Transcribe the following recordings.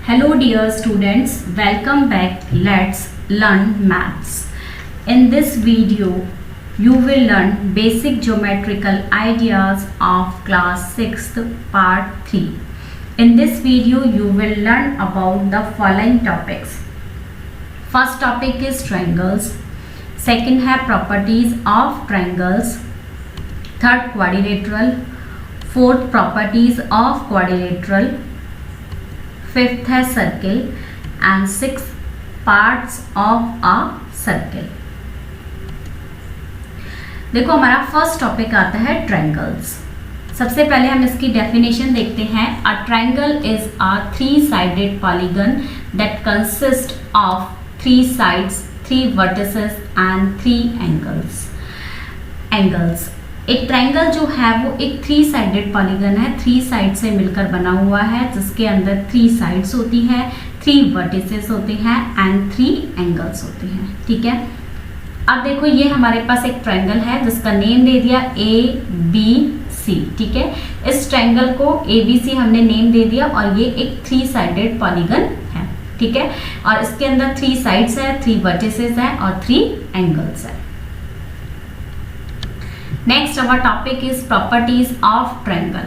Hello dear students, welcome back. Let's learn maths. In this video, you will learn basic geometrical ideas of class 6th part 3. In this video, you will learn about the following topics. First topic is triangles. Second है properties of triangles. Third quadrilateral. Fourth properties of quadrilateral. Fifth है circle and six parts of a circle. देखो हमारा first topic आता है triangles. सबसे पहले हम इसकी डेफिनेशन देखते हैं। A triangle is a three sided polygon that consist of three sides, three vertices and three angles. एक ट्रायंगल जो है वो एक थ्री साइडेड पॉलीगन है, थ्री साइड से मिलकर बना हुआ है, जिसके अंदर थ्री साइड्स होती हैं, थ्री वर्टिसेस होते हैं एंड थ्री एंगल्स होते हैं। ठीक है, अब देखो ये हमारे पास एक ट्रायंगल है जिसका नेम दे दिया ABC। ठीक है, इस ट्रायंगल को ABC हमने नेम दे दिया और ये एक थ्री साइडेड पॉलीगन है। ठीक है, और इसके अंदर थ्री साइड्स है, थ्री वर्टिसेस हैं और थ्री एंगल्स है। Next, our topic is properties of triangle.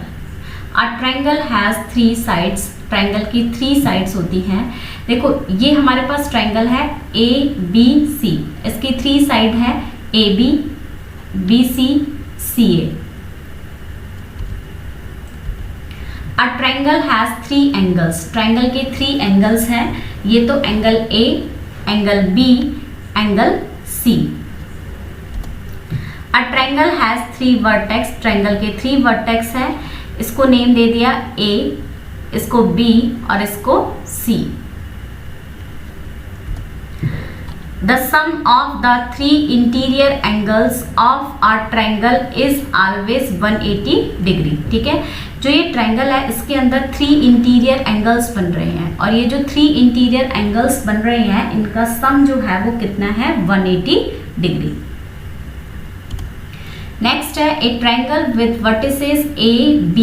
A triangle has three sides. Triangle की थ्री साइड्स होती हैं। देखो ये हमारे पास ट्रायंगल है ABC, इसकी थ्री साइड है AB, BC, CA। A triangle has three angles. Triangle के थ्री एंगल्स हैं। ये तो angle A, angle B, angle C। A triangle has three vertex. Triangle के थ्री वर्टेक्स है। इसको नेम दे दिया A, इसको B और इसको C। The sum of the three interior angles of a triangle is always 180 degree। ठीक है, जो ये ट्रायंगल है इसके अंदर थ्री इंटीरियर एंगल्स बन रहे हैं और ये जो थ्री इंटीरियर एंगल्स बन रहे हैं इनका सम जो है वो कितना है 180 डिग्री। नेक्स्ट है a triangle with vertices A, B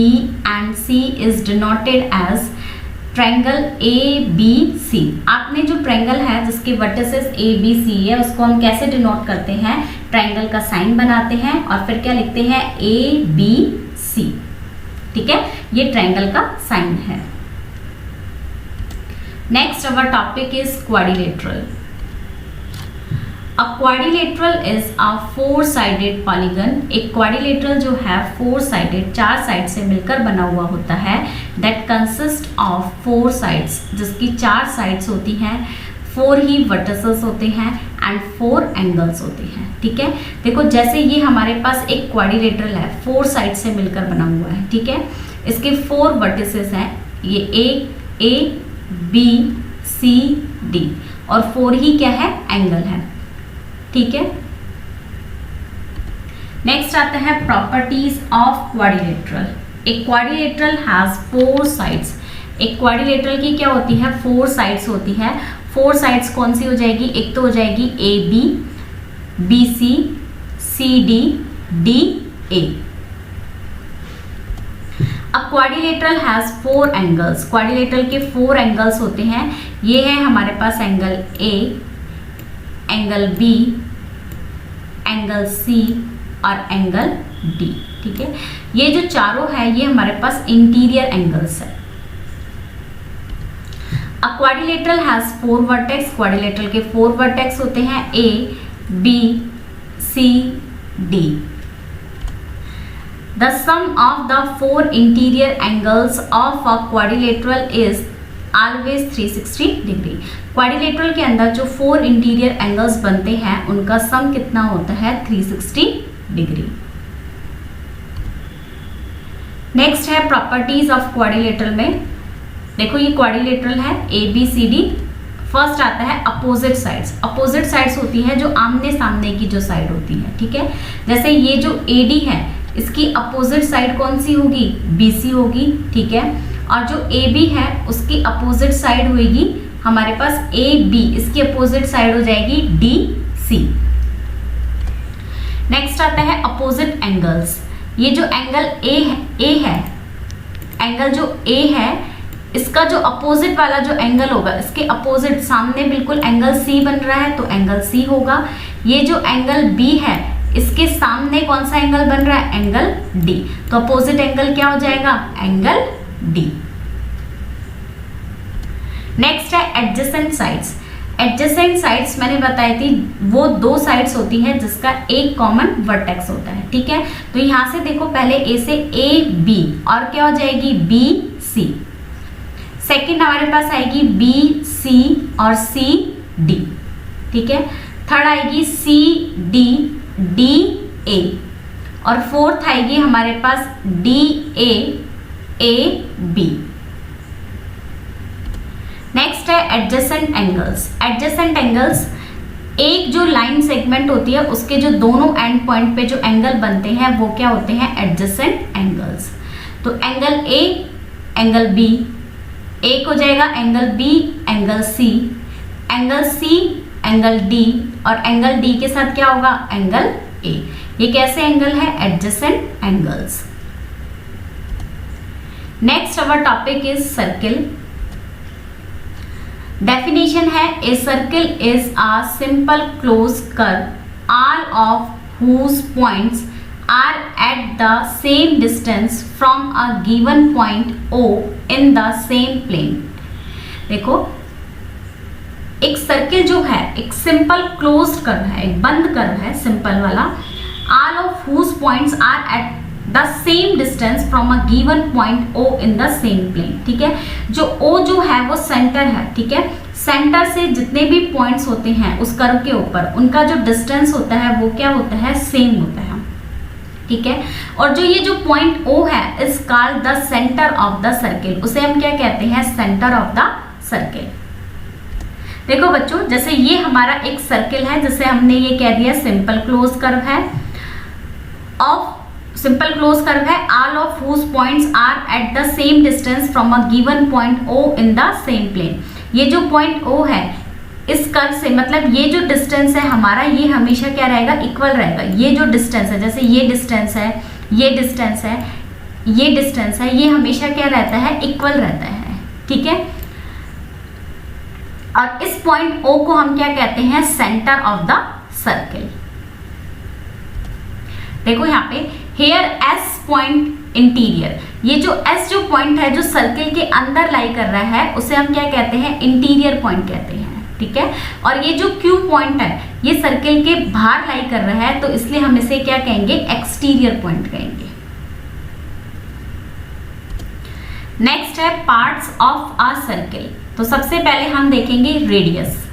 and C is denoted as triangle ABC। आपने जो ट्रायंगल है जिसके वर्टिसेस ABC है उसको हम कैसे डिनोट करते हैं? ट्रायंगल का साइन बनाते हैं और फिर क्या लिखते हैं ABC। ठीक है, ये ट्रायंगल का साइन है। Next our topic is quadrilateral. A quadrilateral is a four-sided polygon। एक क्वाड्रिलेटरल जो है फोर साइडेड, चार साइड से मिलकर बना हुआ होता है। That consists of four sides, जिसकी चार साइड्स होती हैं, फोर ही वर्टिसेस होते हैं एंड फोर एंगल्स होते हैं। ठीक है, देखो जैसे ये हमारे पास एक क्वाड्रिलेटरल है, फोर साइड से मिलकर बना हुआ है। ठीक है, इसके फोर वर्टिसेस हैं, ये A, B, C, D और फोर ही क्या है एंगल है। ठीक है, नेक्स्ट आता है प्रॉपर्टीज ऑफ क्वाड्रिलेटरल। एक क्वाड्रिलेटरल हैज फोर साइड्स। एक क्वाड्रिलेटरल की क्या होती है? फोर साइड्स होती है। फोर साइड्स कौन सी हो जाएगी? एक तो हो जाएगी AB, BC, CD, DA। अब quadrilateral has four angles. Quadrilateral के फोर एंगल्स होते हैं। ये है हमारे पास angle A, angle B, angle C और एंगल D। ठीक है, ये जो चारों है ये हमारे पास इंटीरियर एंगल्स है। अ quadrilateral has four vertex. Quadrilateral के फोर वर्टेक्स होते हैं A, B, C, D। The sum of the four interior angles of a quadrilateral is always 360 degree. Quadrilateral के अंदर जो फोर इंटीरियर एंगल्स बनते हैं उनका सम कितना होता है? 360 डिग्री। नेक्स्ट है प्रॉपर्टीज ऑफ क्वाड्रिलेटरल में। देखो ये क्वाड्रिलेटरल है ABCD। फर्स्ट आता है अपोजिट साइड्स। अपोजिट साइड्स होती है जो आमने सामने की जो साइड होती है। ठीक है, जैसे ये जो AD है इसकी अपोजिट साइड कौन सी होगी? BC होगी। ठीक है, और जो AB है उसकी अपोजिट साइड होगी हमारे पास AB, इसकी अपोजिट साइड हो जाएगी DC। नेक्स्ट आता है अपोजिट एंगल्स। ये जो एंगल A है, एंगल जो A है इसका जो अपोजिट वाला जो एंगल होगा, इसके अपोजिट सामने बिल्कुल एंगल सी बन रहा है तो एंगल सी होगा। ये जो एंगल बी है इसके सामने कौन सा एंगल बन रहा है, एंगल डी, तो अपोजिट एंगल क्या हो जाएगा, एंगल डी। नेक्स्ट है एडजेसेंट साइड्स। एडजेसेंट साइड्स मैंने बताई थी वो दो साइड्स होती हैं जिसका एक कॉमन वर्टेक्स होता है, ठीक है। तो यहां से देखो पहले ए से ए बी और क्या हो जाएगी बी सी, सेकंड हमारे पास आएगी बी सी और सी डी, ठीक है। थर्ड आएगी सी डी डी ए और फोर्थ आएगी हमारे पास डी ए बी। नेक्स्ट है एडजेसेंट एंगल्स। एडजेसेंट एंगल्स एक जो लाइन सेगमेंट होती है उसके जो दोनों एंड पॉइंट पे जो एंगल बनते हैं वो क्या होते हैं, एडजेसेंट एंगल्स। तो एंगल ए एंगल बी, एक हो जाएगा angle B angle C, angle C angle D और एंगल डी के साथ क्या होगा, एंगल ए। ये कैसे एंगल है, adjacent angles. Next our topic is circle. Definition है a circle is a simple close curve all of whose points are at the same distance from a given point O in the same plane. देखो एक circle जो है एक simple closed curve है, एक बंद curve है सिंपल वाला, all of whose points are at the same distance from a given point O in the same plane, ठीक है। जो ओ जो है वो सेंटर है, ठीक है। सेंटर से जितने भी पॉइंट्स होते हैं उस कर्व के ऊपर उनका जो डिस्टेंस होता है वो क्या होता है, सेम होता है, ठीक है। और जो ये जो पॉइंट ओ है is called the centre of the circle, उसे हम क्या कहते हैं, सेंटर ऑफ द सर्किल। देखो बच्चों जैसे ये हमारा एक सर्किल है जिसे हमने ये कह दिया सिंपल क्लोज कर्व है, ऑफ सिंपल क्लोज कर्व है all of whose points are at the same distance from a given point O in the same plane. ये जो पॉइंट ओ है इस कर्व से मतलब ये जो डिस्टेंस है हमारा ये हमेशा क्या रहेगा, इक्वल रहेगा। ये जो डिस्टेंस है जैसे ये डिस्टेंस है, ये डिस्टेंस है, ये डिस्टेंस है, ये हमेशा क्या रहता है, इक्वल रहता है, ठीक है। और इस पॉइंट ओ को हम क्या कहते हैं, सेंटर ऑफ द सर्किल। देखो यहाँ पे हेयर एस पॉइंट इंटीरियर, ये जो एस जो पॉइंट है जो सर्किल के अंदर लाई कर रहा है उसे हम क्या कहते हैं, इंटीरियर पॉइंट कहते हैं, ठीक है। और ये जो क्यू पॉइंट है ये सर्किल के बाहर लाई कर रहा है तो इसलिए हम इसे क्या कहेंगे, एक्सटीरियर पॉइंट कहेंगे। नेक्स्ट है पार्ट्स ऑफ अ सर्किल। तो सबसे पहले हम देखेंगे radius.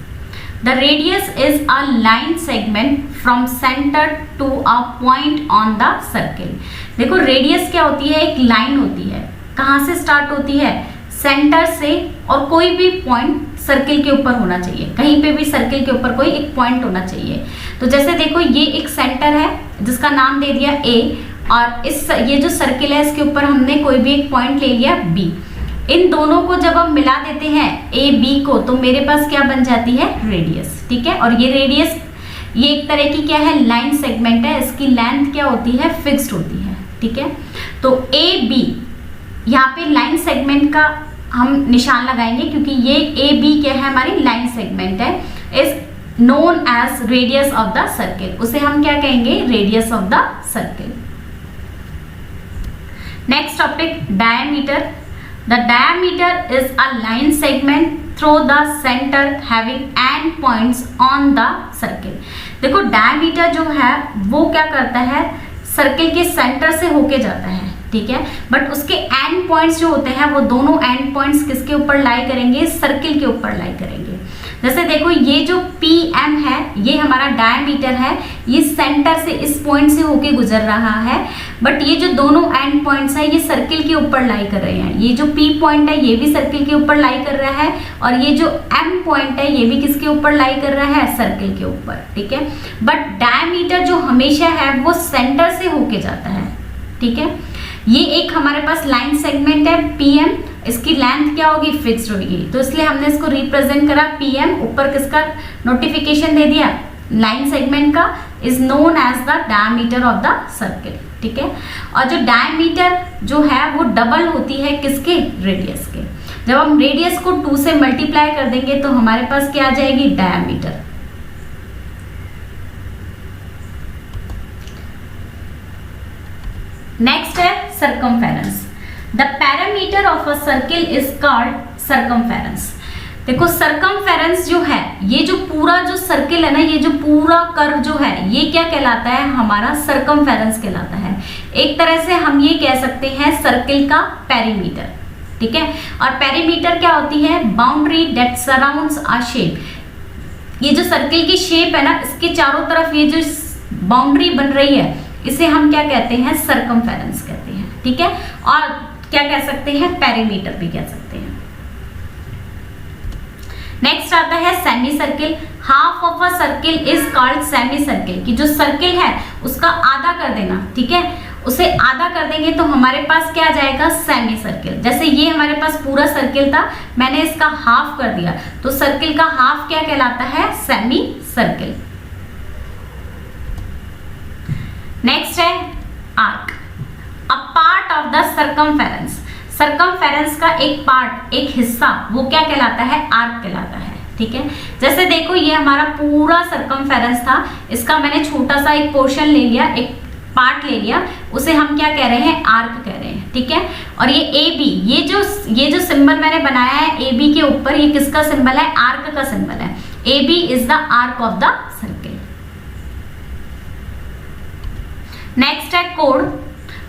The radius is a line segment from centre to a point on the circle. देखो रेडियस क्या होती है, एक लाइन होती है, कहाँ से स्टार्ट होती है, सेंटर से, और कोई भी पॉइंट सर्किल के ऊपर होना चाहिए, कहीं पे भी सर्किल के ऊपर कोई एक पॉइंट होना चाहिए। तो जैसे देखो ये एक सेंटर है जिसका नाम दे दिया ए और ये जो सर्किल है इसके ऊपर हमने कोई भी एक पॉइंट ले लिया बी। इन दोनों को जब हम मिला देते हैं ए बी को तो मेरे पास क्या बन जाती है, रेडियस, ठीक है। और ये रेडियस ये एक तरह की क्या है, लाइन सेगमेंट है, इसकी लेंथ क्या होती है, फिक्स्ड होती है, ठीक है। तो ए बी यहाँ पे लाइन सेगमेंट का हम निशान लगाएंगे क्योंकि ये ए बी क्या है, हमारी लाइन सेगमेंट है, is known as radius of the circle. उसे हम क्या कहेंगे, radius of the circle. Next topic diameter. The diameter is a line segment through the center having end points on the circle। देखो diameter जो है वो क्या करता है, सर्किल के सेंटर से होके जाता है, ठीक है। बट उसके एंड पॉइंट्स जो होते हैं वो दोनों एंड पॉइंट्स किसके ऊपर लाई करेंगे, सर्किल के ऊपर लाई करेंगे। जैसे देखो ये जो PM है ये हमारा डायमीटर है, ये सेंटर से इस पॉइंट से होके गुजर रहा है, बट ये जो दोनों एंड पॉइंट्स है ये सर्किल के ऊपर लाई कर रहे हैं। ये जो P पॉइंट है ये भी सर्किल के ऊपर लाई कर रहा है और ये जो M पॉइंट है ये भी किसके ऊपर लाई कर रहा है, सर्किल के ऊपर, ठीक है। बट डायमीटर जो हमेशा है वो सेंटर से होके जाता है, ठीक है। ये एक हमारे पास लाइन सेगमेंट है PM, इसकी लेंथ क्या होगी, फिक्स्ड होगी, तो इसलिए हमने इसको रिप्रेजेंट करा PM, ऊपर किसका नोटिफिकेशन दे दिया, लाइन सेगमेंट का, is known as the diameter of the circle, ठीक है। और जो डायमीटर जो है वो डबल होती है किसके, रेडियस के। जब हम रेडियस को 2 से मल्टीप्लाई कर देंगे तो हमारे पास क्या आ जाएगी, डायमीटर। नेक्स्ट है circumference. The parameter of a circle is called circumference. देखो सर्कमफेरेंस जो है, ये जो पूरा जो सर्किल है ना, ये जो पूरा कर्व जो है, ये क्या कहलाता है, हमारा सर्कमफेरेंस कहलाता है। एक तरह से हम ये कह सकते हैं सर्किल का पेरीमीटर, ठीक है। और पेरीमीटर क्या होती है, boundary that surrounds a shape. ये जो सर्किल की शेप है ना, इसके चारों तरफ ये जो बाउंड्री बन रही है, इसे हम क्या कहते हैं, सर्कमफेरेंस कहते हैं, ठीक है। और क्या कह सकते हैं, पेरीमीटर भी कह सकते हैं। नेक्स्ट आता है semi circle. Half of a circle is called semi circle, कि जो सर्किल है उसका आधा कर देना, ठीक है, उसे आधा कर देंगे तो हमारे पास क्या आ जाएगा, सेमी सर्किल। जैसे ये हमारे पास पूरा सर्किल था, मैंने इसका हाफ कर दिया, तो सर्किल का हाफ क्या कहलाता है, सेमी सर्किल। नेक्स्ट है arc. A part of the circumference. Circumference का एक पार्ट, एक हिस्सा, वो क्या कहलाता है, आर्क कहलाता है, ठीक है। जैसे देखो ये हमारा पूरा सर्कमफेरेंस था, इसका मैंने छोटा सा एक पोर्शन ले लिया, एक पार्ट ले लिया, उसे हम क्या कह रहे हैं, आर्क कह रहे हैं, ठीक है। और ये ए बी, ये जो सिंबल मैंने बनाया है ए बी के ऊपर, ये किसका सिंबल है, आर्क का सिंबल है। A B is the arc of the circle. Next है कोड।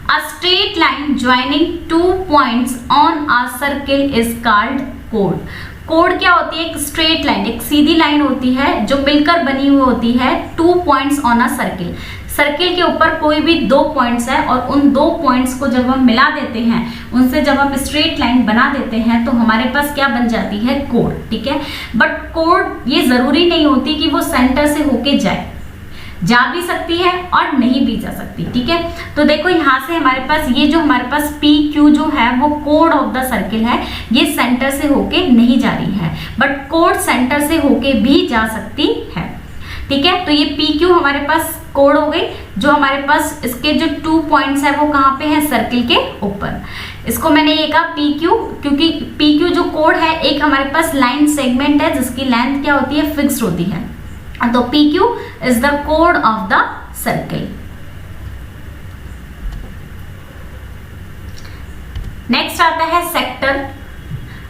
A straight line joining 2 points on a circle is called chord। Code क्या होती है, एक स्ट्रेट लाइन, एक सीधी लाइन होती है जो मिलकर बनी हुई होती है 2 points on a circle. Circle के ऊपर कोई भी 2 पॉइंट्स है और उन 2 पॉइंट्स को जब हम मिला देते हैं, उनसे जब हम स्ट्रेट लाइन बना देते हैं तो हमारे पास क्या बन जाती है, कोड, ठीक है। बट कोड ये जरूरी नहीं होती कि वो सेंटर से होके जाए, जा भी सकती है और नहीं भी जा सकती, ठीक है। तो देखो यहाँ से हमारे पास ये जो हमारे पास पी क्यू जो है वो कोड ऑफ द सर्किल है, ये सेंटर से होके नहीं जा रही है, बट कोड सेंटर से होके भी जा सकती है, ठीक है। तो ये पी क्यू हमारे पास कोड हो गई, जो हमारे पास इसके जो 2 पॉइंट्स है वो कहाँ पे है, सर्किल के ऊपर। इसको मैंने ये कहा पी क्यू, क्योंकि पी क्यू जो कोड है, एक हमारे पास लाइन सेगमेंट है जिसकी लेंथ क्या होती है, फिक्स्ड होती है, तो PQ is the code of the circle। Next आता है sector.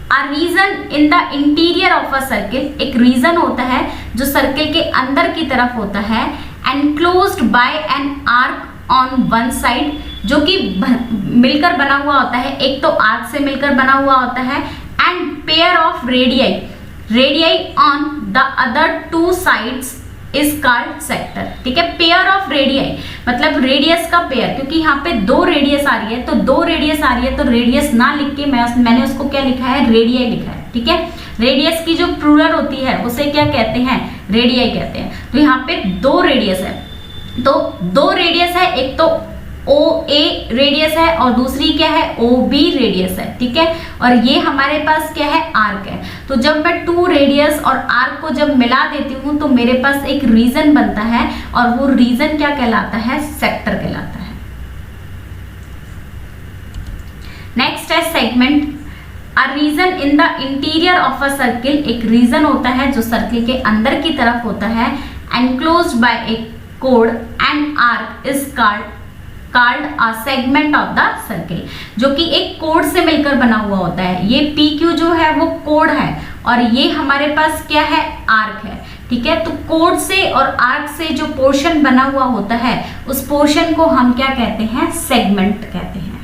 A region in the interior of a circle, एक रीजन होता है जो सर्किल के अंदर की तरफ होता है, enclosed by an arc on one side, जो कि मिलकर बना हुआ होता है, एक तो आर्क से मिलकर बना हुआ होता है, and pair of radii on the other 2 sides is called sector, ठीक है। पेयर ऑफ रेडियाई मतलब रेडियस का पेयर, क्योंकि यहाँ पे 2 रेडियस आ रही है, तो 2 रेडियस आ रही है, तो रेडियस ना लिख के मैंने उसको क्या लिखा है, रेडियाई लिखा है, ठीक है। रेडियस की जो प्लूरल होती है उसे क्या कहते हैं, रेडियाई कहते हैं। तो यहाँ पे 2 रेडियस है, तो 2 रेडियस है, एक तो OA रेडियस है और दूसरी क्या है, OB रेडियस है, ठीक है। और ये हमारे पास क्या है, आर्क है। तो जब मैं 2 रेडियस और आर्क को जब मिला देती हूँ तो मेरे पास एक रीजन बनता है, और वो रीजन क्या कहलाता है, सेक्टर कहलाता है। नेक्स्ट है segment. A region in the interior of a circle, एक रीजन होता है जो सर्किल के अंदर की तरफ होता है, enclosed bye A code and arc is called a segment of the circle, जो कि एक कोड से मिलकर बना हुआ होता है। ये PQ जो है वो कोड है और ये हमारे पास क्या है, आर्क है, ठीक है। तो कोड से और आर्क से जो पोर्शन बना हुआ होता है, उस पोर्शन को हम क्या कहते हैं, सेगमेंट कहते हैं।